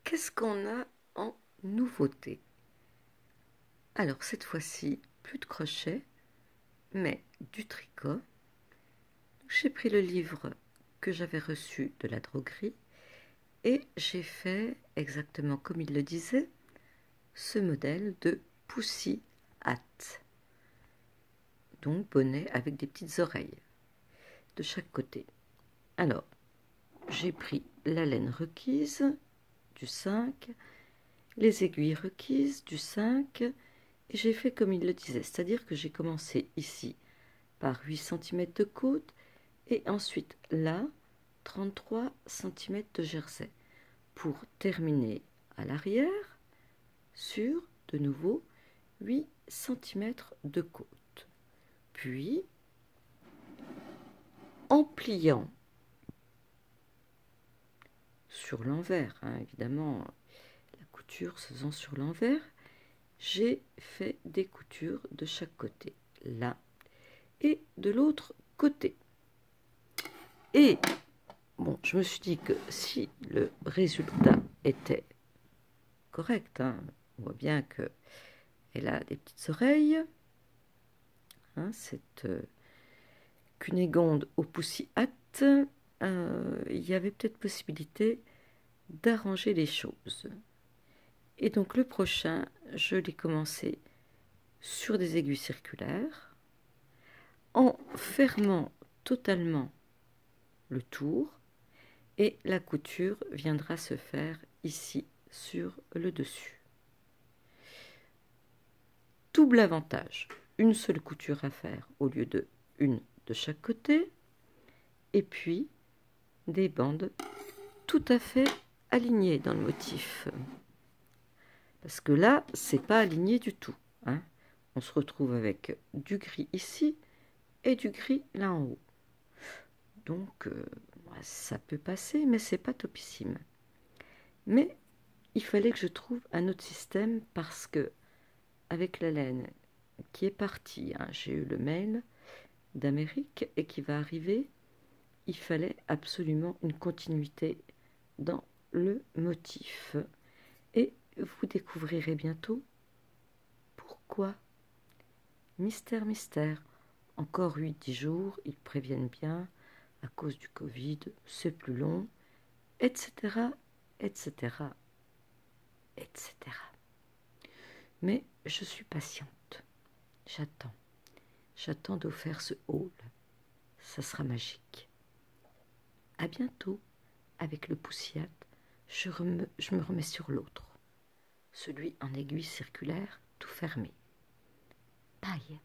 qu'est-ce qu'on a en nouveauté? Alors cette fois-ci, plus de crochet, mais du tricot. J'ai pris le livre que j'avais reçu de la droguerie et j'ai fait, exactement comme il le disait, ce modèle de Pussy Hat. Donc bonnet avec des petites oreilles de chaque côté. Alors, j'ai pris la laine requise du 5, les aiguilles requises du 5, et j'ai fait comme il le disait, c'est-à-dire que j'ai commencé ici par 8 cm de côte et ensuite là 33 cm de jersey pour terminer à l'arrière sur de nouveau 8 cm de côte. Puis en pliant sur l'envers, évidemment la couture se faisant sur l'envers, j'ai fait des coutures de chaque côté, là et de l'autre côté. Et bon, je me suis dit que si le résultat était correct, on voit bien qu'elle a des petites oreilles, cette Cunégonde au Pussy Hat, il y avait peut-être possibilité d'arranger les choses. Et donc le prochain, je l'ai commencé sur des aiguilles circulaires, en fermant totalement le tour, et la couture viendra se faire ici sur le dessus. Double avantage, une seule couture à faire au lieu de une de chaque côté, et puis des bandes tout à fait alignées dans le motif. Parce que là, c'est pas aligné du tout. On se retrouve avec du gris ici et du gris là en haut. Donc, ça peut passer, mais c'est pas topissime. Mais il fallait que je trouve un autre système parce que, avec la laine qui est partie, j'ai eu le mail d'Amérique et qui va arriver, il fallait absolument une continuité dans le motif. Et vous découvrirez bientôt pourquoi. Mystère, mystère. Encore 8-10 jours, ils préviennent bien, à cause du Covid, c'est plus long, etc., etc., etc. Mais je suis patiente. J'attends. J'attends de faire ce haul. Ça sera magique. À bientôt. Avec le Pussy Hat, je me remets sur l'autre. Celui en aiguille circulaire, tout fermé. Bye.